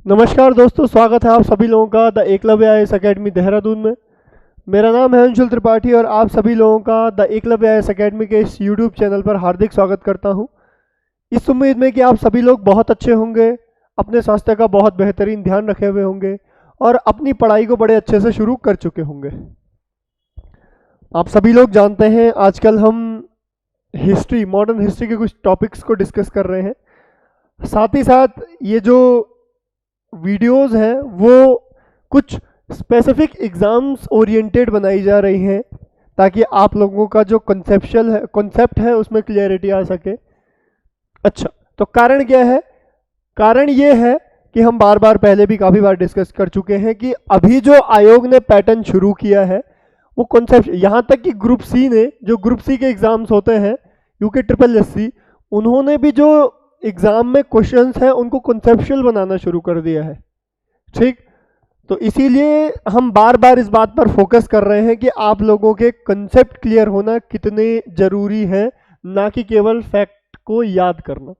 नमस्कार दोस्तों, स्वागत है आप सभी लोगों का the Eklavya IAS academy Dehradun में। मेरा नाम है अंशुल त्रिपाठी और आप सभी लोगों का द एकलव्य आईएएस अकेडमी के इस यूट्यूब चैनल पर हार्दिक स्वागत करता हूं। इस उम्मीद में कि आप सभी लोग बहुत अच्छे होंगे, अपने स्वास्थ्य का बहुत बेहतरीन ध्यान रखे हुए होंगे और अपनी पढ़ाई को बड़े अच्छे से शुरू कर चुके होंगे। आप सभी लोग जानते हैं आजकल हम मॉडर्न हिस्ट्री के कुछ टॉपिक्स को डिस्कस कर रहे हैं। साथ ही साथ ये जो वीडियोस हैं वो कुछ स्पेसिफिक एग्ज़ाम्स ओरिएंटेड बनाई जा रही हैं ताकि आप लोगों का जो कॉन्सेप्ट है उसमें क्लियरिटी आ सके। अच्छा, तो कारण क्या है? कारण ये है कि हम बार बार पहले भी काफ़ी बार डिस्कस कर चुके हैं कि अभी जो आयोग ने पैटर्न शुरू किया है वो कॉन्सेप्ट, यहाँ तक कि ग्रुप सी के एग्ज़ाम्स होते हैं यूके ट्रिपल एस सी, उन्होंने भी जो एग्जाम में क्वेश्चंस हैं उनको कॉन्सेप्चुअल बनाना शुरू कर दिया है। ठीक, तो इसीलिए हम बार बार इस बात पर फोकस कर रहे हैं कि आप लोगों के कंसेप्ट क्लियर होना कितने ज़रूरी है, ना कि केवल फैक्ट को याद करना।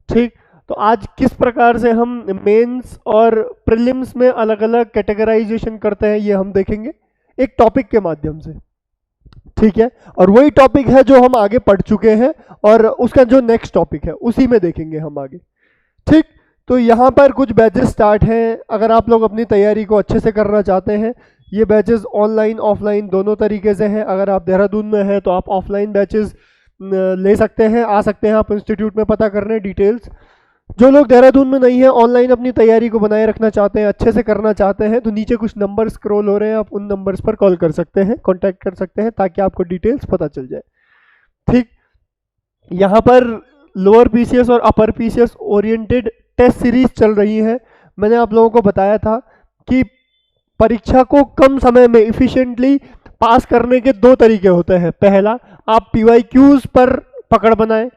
ठीक, तो आज किस प्रकार से हम मेंस और प्रीलिम्स में अलग अलग कैटेगराइजेशन करते हैं ये हम देखेंगे एक टॉपिक के माध्यम से। ठीक है, और वही टॉपिक है जो हम आगे पढ़ चुके हैं और उसका जो नेक्स्ट टॉपिक है उसी में देखेंगे हम आगे। ठीक, तो यहाँ पर कुछ बैचेस स्टार्ट हैं। अगर आप लोग अपनी तैयारी को अच्छे से करना चाहते हैं, ये बैचेस ऑनलाइन ऑफलाइन दोनों तरीके से हैं। अगर आप देहरादून में हैं तो आप ऑफलाइन बैचेस ले सकते हैं, आ सकते हैं आप इंस्टीट्यूट में पता करने डिटेल्स। जो लोग देहरादून में नहीं है, ऑनलाइन अपनी तैयारी को बनाए रखना चाहते हैं, अच्छे से करना चाहते हैं, तो नीचे कुछ नंबर स्क्रॉल हो रहे हैं, आप उन नंबर्स पर कॉल कर सकते हैं, कांटेक्ट कर सकते हैं ताकि आपको डिटेल्स पता चल जाए। ठीक, यहाँ पर लोअर पीसीएस और upper PCS oriented test series चल रही है। मैंने आप लोगों को बताया था कि परीक्षा को कम समय में इफिशिएंटली पास करने के दो तरीके होते हैं। पहला, आप पीवाईक्यूज पर पकड़ बनाएं,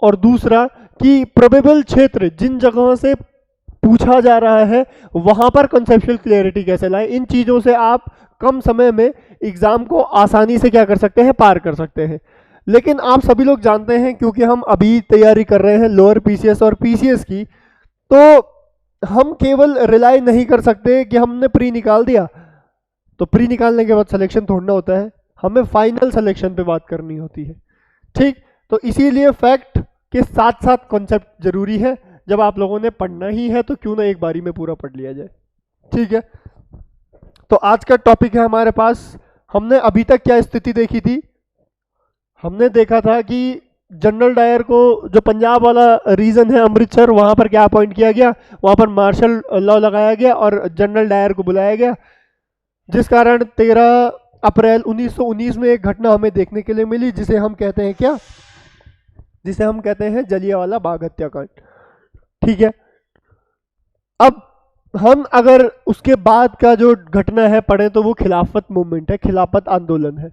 और दूसरा कि प्रोबेबल क्षेत्र जिन जगहों से पूछा जा रहा है वहां पर कॉन्सेप्चुअल क्लियरिटी कैसे लाएं। इन चीज़ों से आप कम समय में एग्ज़ाम को आसानी से क्या कर सकते हैं, पार कर सकते हैं। लेकिन आप सभी लोग जानते हैं, क्योंकि हम अभी तैयारी कर रहे हैं लोअर पीसीएस और पीसीएस की, तो हम केवल रिलाई नहीं कर सकते कि हमने प्री निकाल दिया तो प्री निकालने के बाद सिलेक्शन थोड़ना होता है, हमें फाइनल सिलेक्शन पे बात करनी होती है। ठीक, तो इसीलिए फैक्ट के साथ साथ कॉन्सेप्ट जरूरी है। जब आप लोगों ने पढ़ना ही है तो क्यों ना एक बारी में पूरा पढ़ लिया जाए। ठीक है, तो आज का टॉपिक है हमारे पास, हमने अभी तक क्या स्थिति देखी थी। हमने देखा था कि जनरल डायर को, जो पंजाब वाला रीजन है अमृतसर, वहां पर क्या अपॉइंट किया गया, वहां पर मार्शल लॉ लगाया गया और जनरल डायर को बुलाया गया, जिस कारण 13 अप्रैल 1919 में एक घटना हमें देखने के लिए मिली जिसे हम कहते हैं क्या, जिसे हम कहते हैं जलियांवाला बाग हत्याकांड। ठीक है, अब हम अगर उसके बाद का जो घटना है पढ़ें तो वो खिलाफत मूवमेंट है, खिलाफत आंदोलन है।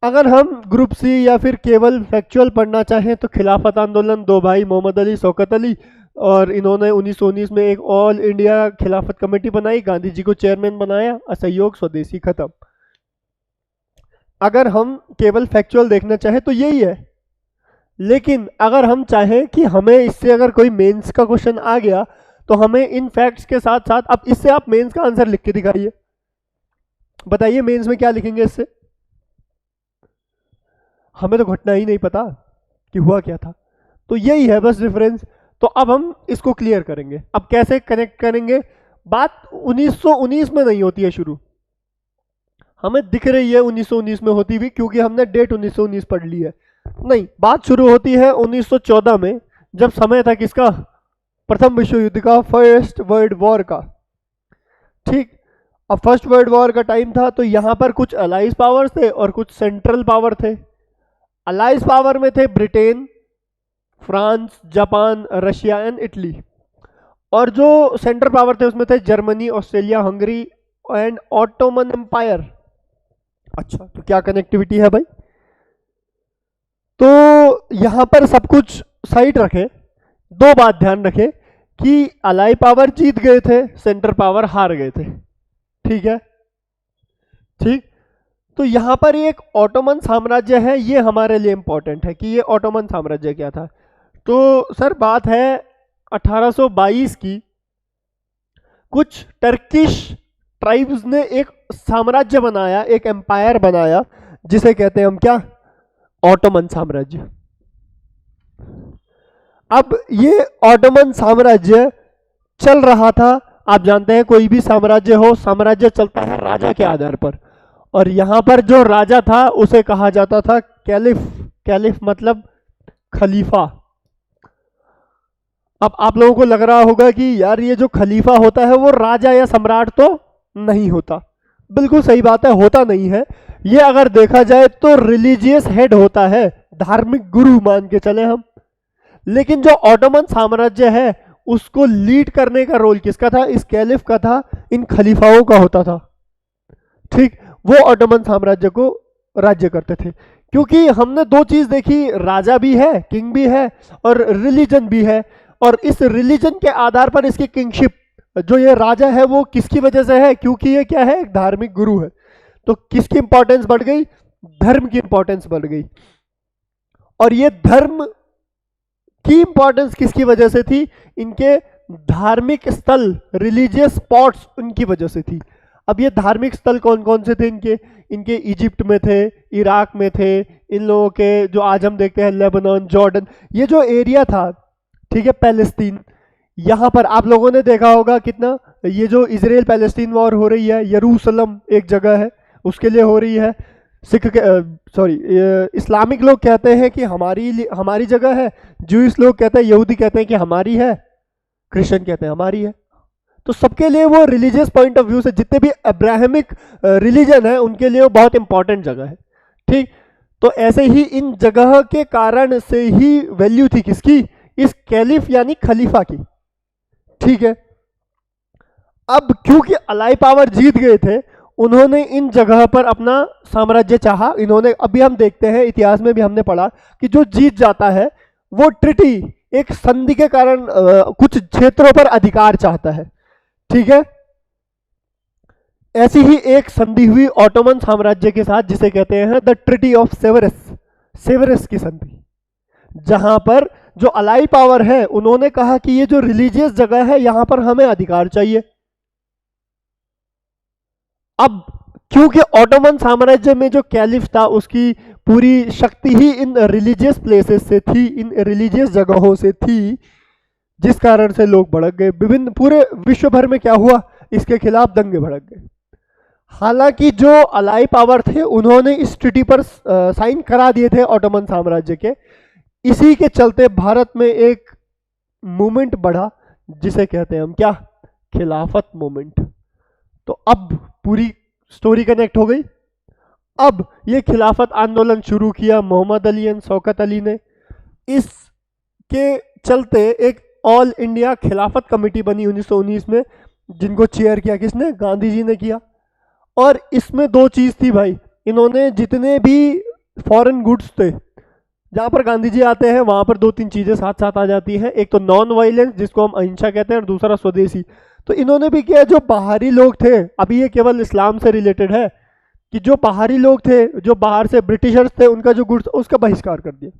अगर हम ग्रुप सी या फिर केवल फैक्चुअल पढ़ना चाहें तो खिलाफत आंदोलन, दो भाई मोहम्मद अली शौकत अली, और इन्होंने 1919 में एक ऑल इंडिया खिलाफत कमेटी बनाई, गांधी जी को चेयरमैन बनाया, असहयोग स्वदेशी खत्म। अगर हम केवल फैक्चुअल देखना चाहें तो यही है। लेकिन अगर हम चाहें कि हमें इससे अगर कोई मेंस का क्वेश्चन आ गया तो हमें इन फैक्ट्स के साथ साथ, अब इससे आप मेंस का आंसर लिख के दिखाइए, बताइए मेंस में क्या लिखेंगे इससे। हमें तो घटना ही नहीं पता कि हुआ क्या था, तो यही है बस डिफरेंस। तो अब हम इसको क्लियर करेंगे। अब कैसे कनेक्ट करेंगे, बात 1919 में नहीं होती है शुरू, हमें दिख रही है 1919 में होती हुई क्योंकि हमने डेट 1919 पढ़ ली है। नहीं, बात शुरू होती है 1914 में, जब समय था किसका, प्रथम विश्व युद्ध का, फर्स्ट वर्ल्ड वॉर का। ठीक, अब फर्स्ट वर्ल्ड वॉर का टाइम था तो यहां पर कुछ अलाइज पावर थे और कुछ सेंट्रल पावर थे। अलाइज पावर में थे Britain, France, Japan, Russia and Italy, और जो सेंट्रल पावर थे उसमें थे Germany, Australia, Hungary and Ottoman Empire. अच्छा, तो क्या कनेक्टिविटी है भाई। तो यहां पर सब कुछ साइड रखें, दो बात ध्यान रखें कि अलाई पावर जीत गए थे, सेंटर पावर हार गए थे। ठीक है, ठीक, तो यहां पर एक ऑटोमन साम्राज्य है, ये हमारे लिए इंपॉर्टेंट है कि ये ऑटोमन साम्राज्य क्या था। तो सर बात है 1822 की, कुछ टर्किश ट्राइब्स ने एक साम्राज्य बनाया, एक एम्पायर बनाया, जिसे कहते हैं हम क्या, ऑटोमन साम्राज्य। अब ये ऑटोमन साम्राज्य चल रहा था, आप जानते हैं कोई भी साम्राज्य हो, साम्राज्य चलता है राजा के आधार पर, और यहां पर जो राजा था उसे कहा जाता था कैलिफ। कैलिफ मतलब खलीफा। अब आप लोगों को लग रहा होगा कि यार ये जो खलीफा होता है वो राजा या सम्राट तो नहीं होता। बिल्कुल सही बात है, होता नहीं है। ये अगर देखा जाए तो रिलीजियस हेड होता है, धार्मिक गुरु मान के चले हम। लेकिन जो ऑटोमन साम्राज्य है उसको लीड करने का रोल किसका था, इस कैलिफ का था, इन खलीफाओं का होता था। ठीक, वो ऑटोमन साम्राज्य को राज्य करते थे। क्योंकि हमने दो चीज देखी, राजा भी है, किंग भी है, और रिलीजन भी है। और इस रिलीजन के आधार पर इसकी किंगशिप, जो ये राजा है वो किसकी वजह से है, क्योंकि ये क्या है, एक धार्मिक गुरु है। तो किसकी इंपॉर्टेंस बढ़ गई, धर्म की इंपॉर्टेंस बढ़ गई। और ये धर्म की इंपॉर्टेंस किसकी वजह से थी, इनके धार्मिक स्थल, रिलीजियस स्पॉट्स, उनकी वजह से थी। अब ये धार्मिक स्थल कौन कौन से थे इनके, इनके इजिप्ट में थे, इराक में थे, इन लोगों के जो आज हम देखते हैं लेबनान, जॉर्डन, ये जो एरिया था, ठीक है, पैलेस्तीन, यहाँ पर आप लोगों ने देखा होगा कितना, ये जो इजराइल पैलेस्तीन वॉर हो रही है, यरूशलेम एक जगह है उसके लिए हो रही है। सिख इस्लामिक लोग कहते हैं कि हमारी जगह है, ज्यूइश लोग कहते हैं, यहूदी कहते हैं कि हमारी है, क्रिश्चियन कहते हैं हमारी है। तो सबके लिए वो रिलीजियस पॉइंट ऑफ व्यू से, जितने भी अब्राहमिक रिलीजन है उनके लिए वो बहुत इंपॉर्टेंट जगह है। ठीक, तो ऐसे ही इन जगह के कारण से ही वैल्यू थी किसकी, इस कैलिफ यानी खलीफा की। ठीक है, अब क्योंकि अलाई पावर जीत गए थे, उन्होंने इन जगह पर अपना साम्राज्य चाहा। इन्होंने, अभी हम देखते हैं इतिहास में भी हमने पढ़ा कि जो जीत जाता है वो ट्रिटी, एक संधि के कारण कुछ क्षेत्रों पर अधिकार चाहता है। ठीक है, ऐसी ही एक संधि हुई ऑटोमन साम्राज्य के साथ, जिसे कहते हैं the treaty of Sevres, Sevres की संधि, जहां पर जो अलाई पावर है उन्होंने कहा कि ये जो रिलीजियस जगह है यहां पर हमें अधिकार चाहिए। अब क्योंकि ऑटोमन साम्राज्य में जो कैलिफ था उसकी पूरी शक्ति ही इन रिलीजियस प्लेसेस से थी, इन रिलीजियस जगहों से थी, जिस कारण से लोग भड़क गए। विभिन्न पूरे विश्व भर में क्या हुआ, इसके खिलाफ दंगे भड़क गए। हालांकि जो अलाई पावर थे उन्होंने इस ट्रीटी पर साइन करा दिए थे ऑटोमन साम्राज्य के। इसी के चलते भारत में एक मूवमेंट बढ़ा जिसे कहते हैं हम क्या, खिलाफत मूवमेंट। तो अब पूरी स्टोरी कनेक्ट हो गई। अब ये खिलाफत आंदोलन शुरू किया मोहम्मद अली एंड शौकत अली ने। इसके चलते एक ऑल इंडिया खिलाफत कमेटी बनी 1919 में, जिनको चेयर किया किसने, गांधी जी ने किया। और इसमें दो चीज थी भाई, इन्होंने जितने भी फॉरेन गुड्स थे, जहां पर गांधी जी आते हैं वहां पर दो तीन चीजें साथ साथ आ जाती हैं। एक तो नॉन वायलेंस, जिसको हम अहिंसा कहते हैं, और दूसरा स्वदेशी। तो इन्होंने भी किया, जो बाहरी लोग थे, अभी ये केवल इस्लाम से रिलेटेड है, कि जो बाहरी लोग थे, जो बाहर से ब्रिटिशर्स थे, उनका जो गुड्स, उसका बहिष्कार कर दिया।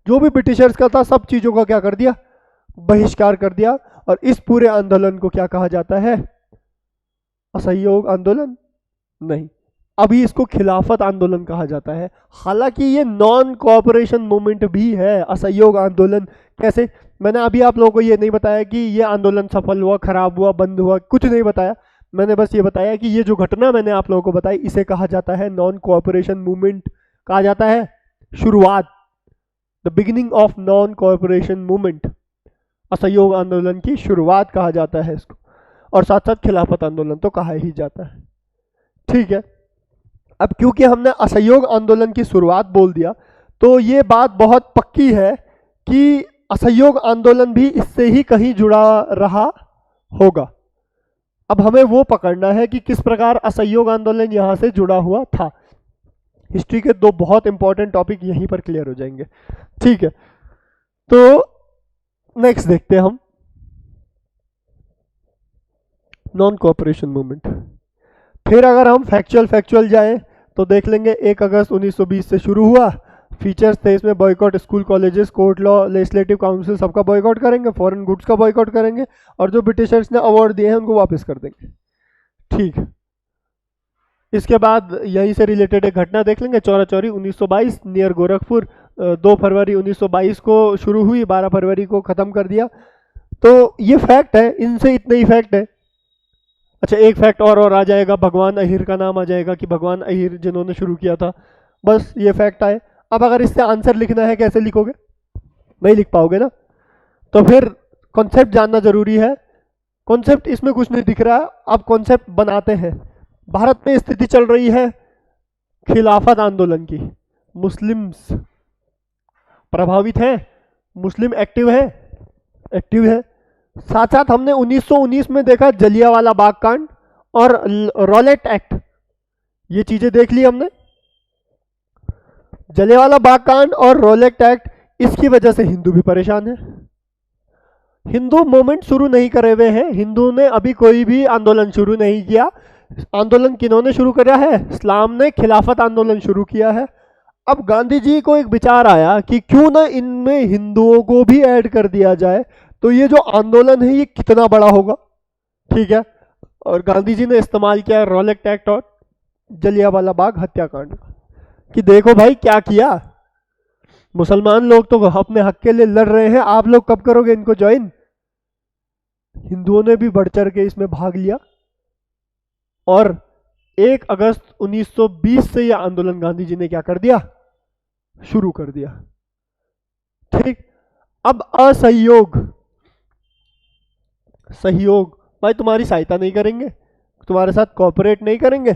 जो भी ब्रिटिशर्स का था सब चीजों का क्या कर दिया, बहिष्कार कर दिया। और इस पूरे आंदोलन को क्या कहा जाता है, असहयोग आंदोलन नहीं, अभी इसको खिलाफत आंदोलन कहा जाता है। हालांकि ये नॉन कोऑपरेशन मूवमेंट भी है, असहयोग आंदोलन। कैसे, मैंने अभी आप लोगों को ये नहीं बताया कि ये आंदोलन सफल हुआ, खराब हुआ, बंद हुआ, कुछ नहीं बताया। मैंने बस ये बताया कि ये जो घटना मैंने आप लोगों को बताई, इसे कहा जाता है नॉन कोऑपरेशन मूवमेंट, कहा जाता है शुरुआत, the beginning of non cooperation movement, असहयोग आंदोलन की शुरुआत कहा जाता है इसको। और साथ साथ खिलाफत आंदोलन तो कहा ही जाता है। ठीक है, अब क्योंकि हमने असहयोग आंदोलन की शुरुआत बोल दिया, तो ये बात बहुत पक्की है कि असहयोग आंदोलन भी इससे ही कहीं जुड़ा रहा होगा। अब हमें वो पकड़ना है कि किस प्रकार असहयोग आंदोलन यहां से जुड़ा हुआ था। हिस्ट्री के दो बहुत इंपॉर्टेंट टॉपिक यहीं पर क्लियर हो जाएंगे। ठीक है, तो नेक्स्ट देखते हैं हम नॉन कोऑपरेशन मूवमेंट। फिर अगर हम फैक्चुअल जाएं तो देख लेंगे 1 अगस्त 1920 से शुरू हुआ, फीचर्स थे इसमें, boycott school colleges, court law, legislative council, सबका बॉयकॉट करेंगे, फॉरेन गुड्स का बॉयकॉट करेंगे, और जो ब्रिटिशर्स ने अवार्ड दिए हैं उनको वापस कर देंगे। ठीक, इसके बाद यहीं से रिलेटेड एक घटना देख लेंगे, चौरा चौरी 1922 नियर गोरखपुर, 2 फरवरी 1922 को शुरू हुई, 12 फरवरी को ख़त्म कर दिया। तो ये फैक्ट है, इनसे इतने ही फैक्ट है। अच्छा, एक फैक्ट और आ जाएगा, भगवान अहिर का नाम आ जाएगा कि भगवान अहिर जिन्होंने शुरू किया था। बस ये फैक्ट आए। अब अगर इससे आंसर लिखना है, कैसे लिखोगे? नहीं लिख पाओगे ना। तो फिर कॉन्सेप्ट जानना जरूरी है। कॉन्सेप्ट इसमें कुछ नहीं दिख रहा है, अब कॉन्सेप्ट बनाते हैं। भारत में स्थिति चल रही है खिलाफत आंदोलन की, मुस्लिम्स प्रभावित हैं, मुस्लिम एक्टिव है। साथ साथ हमने 1919 में देखा जलियांवाला बाग कांड और रॉलेट एक्ट, ये चीजें देख ली हमने। जलियांवाला बाग कांड और रॉलेट एक्ट, इसकी वजह से हिंदू भी परेशान है। हिंदू मूवमेंट शुरू नहीं करे हुए हैं, हिंदू ने अभी कोई भी आंदोलन शुरू नहीं किया। आंदोलन किन्होंने शुरू किया है? इस्लाम ने खिलाफत आंदोलन शुरू किया है। अब गांधी जी को एक विचार आया कि क्यों ना इनमें हिंदुओं को भी ऐड कर दिया जाए, तो ये जो आंदोलन है ये कितना बड़ा होगा। ठीक है, और गांधी जी ने इस्तेमाल किया रॉलेट एक्ट और जलियांवाला बाग हत्याकांड कि देखो भाई क्या किया, मुसलमान लोग तो अपने हक के लिए लड़ रहे हैं, आप लोग कब करोगे इनको ज्वाइन? हिंदुओं ने भी बढ़ चढ़ के इसमें भाग लिया और 1 अगस्त 1920 से यह आंदोलन गांधी जी ने क्या कर दिया? शुरू कर दिया। ठीक, अब असहयोग, सहयोग, भाई तुम्हारी सहायता नहीं करेंगे, तुम्हारे साथ कोऑपरेट नहीं करेंगे,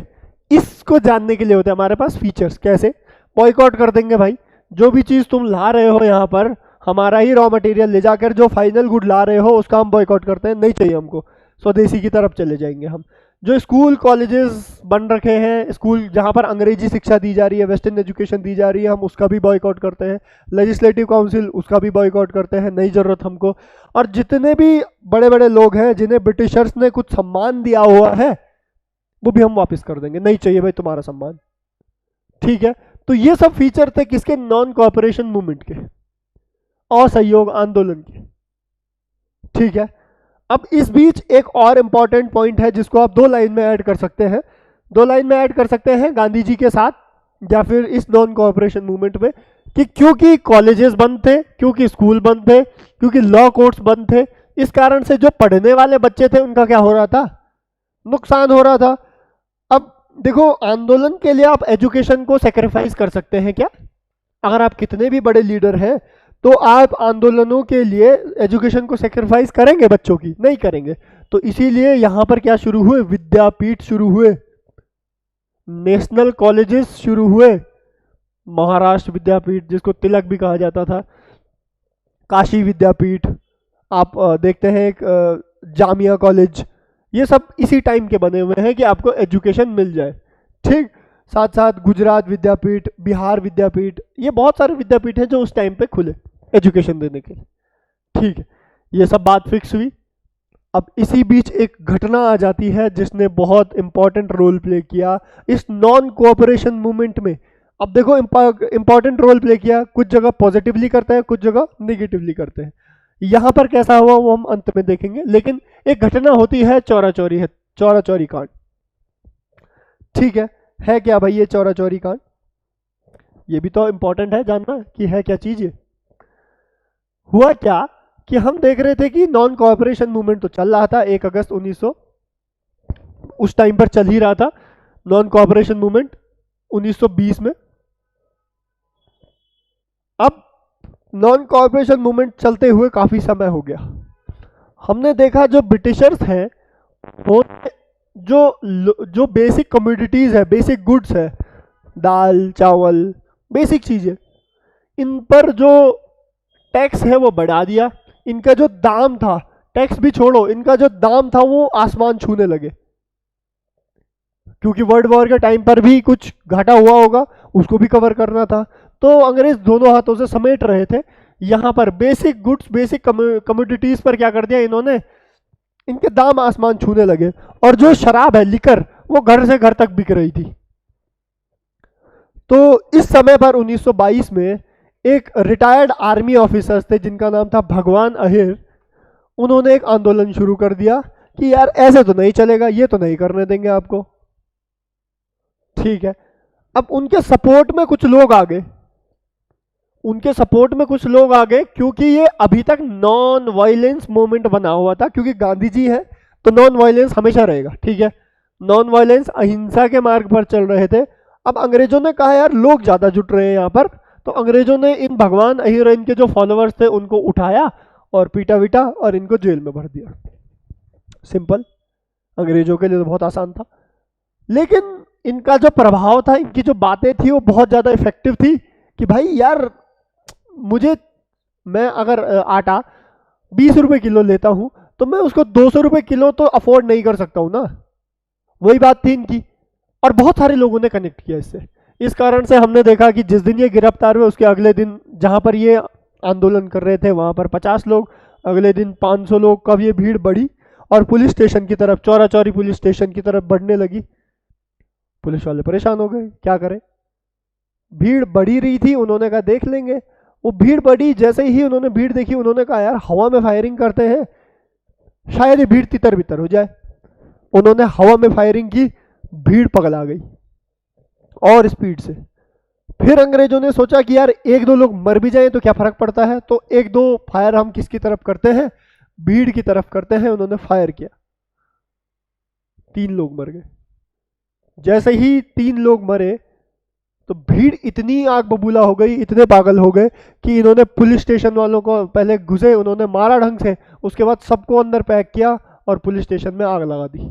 इसको जानने के लिए होते हैं हमारे पास फीचर्स। कैसे? बॉयकॉट कर देंगे भाई, जो भी चीज़ तुम ला रहे हो यहाँ पर, हमारा ही रॉ मटेरियल ले जाकर जो फाइनल गुड ला रहे हो उसका हम बॉयकॉट करते हैं, नहीं चाहिए हमको, स्वदेशी की तरफ चले जाएंगे हम। जो स्कूल कॉलेजेस बन रखे हैं, स्कूल जहाँ पर अंग्रेजी शिक्षा दी जा रही है, वेस्टर्न एजुकेशन दी जा रही है, हम उसका भी बॉयकॉट करते हैं। लेजिस्लेटिव काउंसिल, उसका भी बॉयकॉट करते हैं, नहीं ज़रूरत हमको। और जितने भी बड़े बड़े लोग हैं जिन्हें ब्रिटिशर्स ने कुछ सम्मान दिया हुआ है, वो भी हम वापस कर देंगे, नहीं चाहिए भाई तुम्हारा सम्मान। ठीक है, तो ये सब फीचर थे किसके? नॉन कोऑपरेशन मूवमेंट के, असहयोग आंदोलन के। ठीक है, अब इस बीच एक और इंपॉर्टेंट पॉइंट है जिसको आप 2 लाइन में ऐड कर सकते हैं, 2 लाइन में ऐड कर सकते हैं गांधी जी के साथ या फिर इस नॉन कोऑपरेशन मूवमेंट में, कि क्योंकि कॉलेजेस बंद थे, क्योंकि स्कूल बंद थे, क्योंकि लॉ कोर्ट्स बंद थे, इस कारण से जो पढ़ने वाले बच्चे थे उनका क्या हो रहा था? नुकसान हो रहा था। अब देखो, आंदोलन के लिए आप एजुकेशन को सेक्रीफाइस कर सकते हैं क्या? अगर आप कितने भी बड़े लीडर हैं तो आप आंदोलनों के लिए एजुकेशन को सेक्रीफाइस करेंगे बच्चों की? नहीं करेंगे। तो इसीलिए यहां पर क्या शुरू हुए? विद्यापीठ शुरू हुए, नेशनल कॉलेजेस शुरू हुए, महाराष्ट्र विद्यापीठ जिसको तिलक भी कहा जाता था, काशी विद्यापीठ, आप देखते हैं एक जामिया कॉलेज, ये सब इसी टाइम के बने हुए हैं कि आपको एजुकेशन मिल जाए। ठीक, साथ साथ गुजरात विद्यापीठ, बिहार विद्यापीठ, ये बहुत सारे विद्यापीठ हैं जो उस टाइम पे खुले एजुकेशन देने के लिए। ठीक है, ये सब बात फिक्स हुई। अब इसी बीच एक घटना आ जाती है जिसने बहुत इंपॉर्टेंट रोल प्ले किया इस नॉन कोऑपरेशन मूवमेंट में। अब देखो, इंपॉर्टेंट रोल प्ले किया, कुछ जगह पॉजिटिवली करते हैं, कुछ जगह नेगेटिवली करते हैं। यहां पर कैसा हुआ वो हम अंत में देखेंगे, लेकिन एक घटना होती है चौरा चौरी, है चौरा चौरी कांड। ठीक है क्या भाई ये चौरा चौरी कांड? ये भी तो इंपॉर्टेंट है जानना कि है क्या चीज। हुआ क्या कि हम देख रहे थे कि नॉन कोऑपरेशन मूवमेंट तो चल रहा था, 1 अगस्त 1900 उस टाइम पर चल ही रहा था नॉन कोऑपरेशन मूवमेंट 1920 में। अब नॉन कोऑपरेशन मूवमेंट चलते हुए काफी समय हो गया, हमने देखा जो ब्रिटिशर्स हैं वो जो बेसिक कमोडिटीज है, बेसिक गुड्स है, दाल चावल, बेसिक चीजें, इन पर जो टैक्स है वो बढ़ा दिया। इनका जो दाम था, टैक्स भी छोड़ो, इनका जो दाम था वो आसमान छूने लगे, क्योंकि वर्ल्ड वॉर के टाइम पर भी कुछ घाटा हुआ होगा, उसको भी कवर करना था। तो अंग्रेज दोनों हाथों से समेट रहे थे। यहां पर बेसिक गुड्स, बेसिक कमोडिटीज पर क्या कर दिया इन्होंने? इनके दाम आसमान छूने लगे। और जो शराब है, लिकर, वो घर से घर तक बिक रही थी। तो इस समय पर 1922 में एक रिटायर्ड आर्मी ऑफिसर थे जिनका नाम था भगवान अहिर। उन्होंने एक आंदोलन शुरू कर दिया कि यार ऐसे तो नहीं चलेगा, ये तो नहीं करने देंगे आपको। ठीक है, अब उनके सपोर्ट में कुछ लोग आ गए, क्योंकि ये अभी तक नॉन वायलेंस मूवमेंट बना हुआ था, क्योंकि गांधी जी है तो नॉन वायलेंस हमेशा रहेगा। ठीक है, नॉन वायलेंस अहिंसा के मार्ग पर चल रहे थे। अब अंग्रेजों ने कहा यार लोग ज्यादा जुट रहे हैं यहाँ पर, तो अंग्रेजों ने इन भगवान अहिर इनके जो फॉलोअर्स थे उनको उठाया और पीटा वीटा और इनको जेल में भर दिया। सिंपल, अंग्रेजों के लिए तो बहुत आसान था, लेकिन इनका जो प्रभाव था, इनकी जो बातें थी वो बहुत ज़्यादा इफेक्टिव थी कि भाई यार मैं अगर आटा 20 रुपए किलो लेता हूं तो मैं उसको 200 रुपए किलो तो अफोर्ड नहीं कर सकता हूं ना। वही बात थी इनकी, और बहुत सारे लोगों ने कनेक्ट किया इससे। इस कारण से हमने देखा कि जिस दिन ये गिरफ्तार हुए उसके अगले दिन जहां पर ये आंदोलन कर रहे थे वहां पर 50 लोग, अगले दिन 500 लोग, कब ये भीड़ बढ़ी और पुलिस स्टेशन की तरफ, चौरा चौरी पुलिस स्टेशन की तरफ बढ़ने लगी। पुलिस वाले परेशान हो गए, क्या करें, भीड़ बढ़ी रही थी। उन्होंने कहा देख लेंगे। वो भीड़ बढ़ी, जैसे ही उन्होंने भीड़ देखी उन्होंने कहा यार हवा में फायरिंग करते हैं, शायद ये भीड़ तितर बितर हो जाए। उन्होंने हवा में फायरिंग की, भीड़ पगला गई और स्पीड से। फिर अंग्रेजों ने सोचा कि यार एक दो लोग मर भी जाएं तो क्या फर्क पड़ता है, तो एक दो फायर हम किसकी तरफ करते हैं, भीड़ की तरफ करते हैं। उन्होंने फायर किया, 3 लोग मर गए। जैसे ही 3 लोग मरे तो भीड़ इतनी आग बबूला हो गई, इतने पागल हो गए कि इन्होंने पुलिस स्टेशन वालों को पहले घुसे, उन्होंने मारा ढंग से, उसके बाद सबको अंदर पैक किया और पुलिस स्टेशन में आग लगा दी।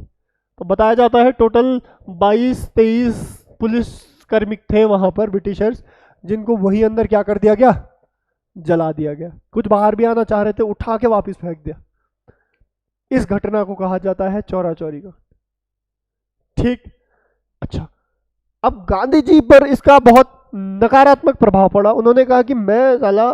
तो बताया जाता है टोटल 22-23 पुलिस कर्मी थे वहां पर, ब्रिटिशर्स, जिनको वही अंदर क्या कर दिया गया, जला दिया गया। कुछ बाहर भी आना चाह रहे थे, उठा के वापस फेंक दिया। इस घटना को कहा जाता है चौरा चौरी का। ठीक, अच्छा, अब गांधी जी पर इसका बहुत नकारात्मक प्रभाव पड़ा। उन्होंने कहा कि मैं साला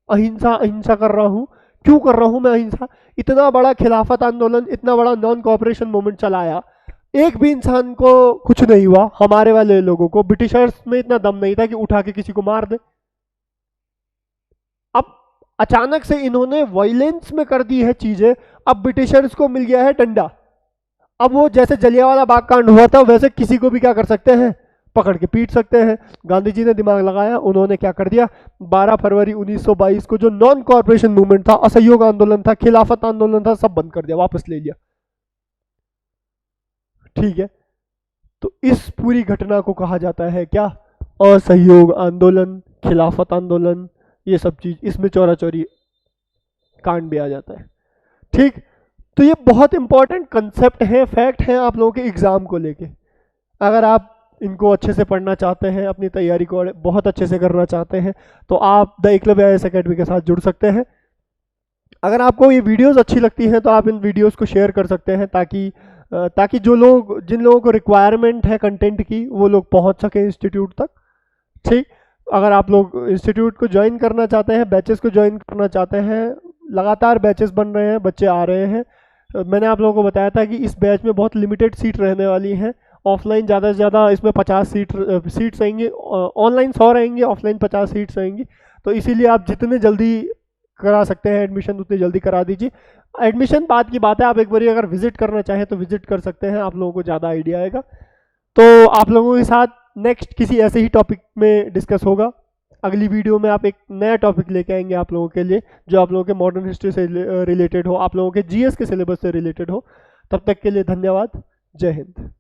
अहिंसा कर रहा हूं, क्यों कर रहा हूं मैं अहिंसा, इतना बड़ा खिलाफत आंदोलन, इतना बड़ा नॉन कोऑपरेशन मूवमेंट चलाया, एक भी इंसान को कुछ नहीं हुआ। हमारे वाले लोगों को, ब्रिटिशर्स में इतना दम नहीं था कि उठा के किसी को मार दे। अब अचानक से इन्होंने वायलेंस में कर दी है चीजें। अब ब्रिटिशर्स को मिल गया है डंडा। अब वो जैसे जलियांवाला बाग कांड हुआ था वैसे किसी को भी क्या कर सकते हैं, पकड़ के पीट सकते हैं। गांधी जी ने दिमाग लगाया, उन्होंने क्या कर दिया, 12 फरवरी 1922 को जो नॉन कॉर्पोरेशन मूवमेंट था, असहयोग आंदोलन था, खिलाफत आंदोलन था, सब बंद कर दिया, वापस ले लिया। ठीक है, तो इस पूरी घटना को कहा जाता है क्या, असहयोग आंदोलन, खिलाफत आंदोलन, ये सब चीज, इसमें चौरा चौरी कांड भी आ जाता है। ठीक, तो ये बहुत इंपॉर्टेंट कंसेप्ट है, फैक्ट है आप लोगों के एग्जाम को लेके। अगर आप इनको अच्छे से पढ़ना चाहते हैं, अपनी तैयारी को बहुत अच्छे से करना चाहते हैं, तो आप द एकलव्य आईएएस एकेडमी के साथ जुड़ सकते हैं। अगर आपको ये वीडियोस अच्छी लगती हैं तो आप इन वीडियोस को शेयर कर सकते हैं, ताकि जो लोग, जिन लोगों को रिक्वायरमेंट है कंटेंट की, वो लोग पहुंच सके इंस्टीट्यूट तक। ठीक, अगर आप लोग इंस्टीट्यूट को ज्वाइन करना चाहते हैं, बैचेस को ज्वाइन करना चाहते हैं, लगातार बैचेस बन रहे हैं, बच्चे आ रहे हैं। मैंने आप लोगों को बताया था कि इस बैच में बहुत लिमिटेड सीट रहने वाली हैं। ऑफलाइन ज़्यादा से ज़्यादा इसमें 50 सीट्स रहेंगी, ऑनलाइन 100 रहेंगी, ऑफलाइन 50 सीट्स रहेंगी। तो इसीलिए आप जितने जल्दी करा सकते हैं एडमिशन उतनी जल्दी करा दीजिए। एडमिशन बाद की बात है, आप एक बार अगर विजिट करना चाहें तो विजिट कर सकते हैं, आप लोगों को ज़्यादा आइडिया आएगा। तो आप लोगों के साथ नेक्स्ट किसी ऐसे ही टॉपिक में डिस्कस होगा। अगली वीडियो में आप एक नया टॉपिक लेके आएंगे आप लोगों के लिए, जो आप लोगों के मॉडर्न हिस्ट्री से रिलेटेड हो, आप लोगों के जीएस के सिलेबस से रिलेटेड हो। तब तक के लिए धन्यवाद, जय हिंद।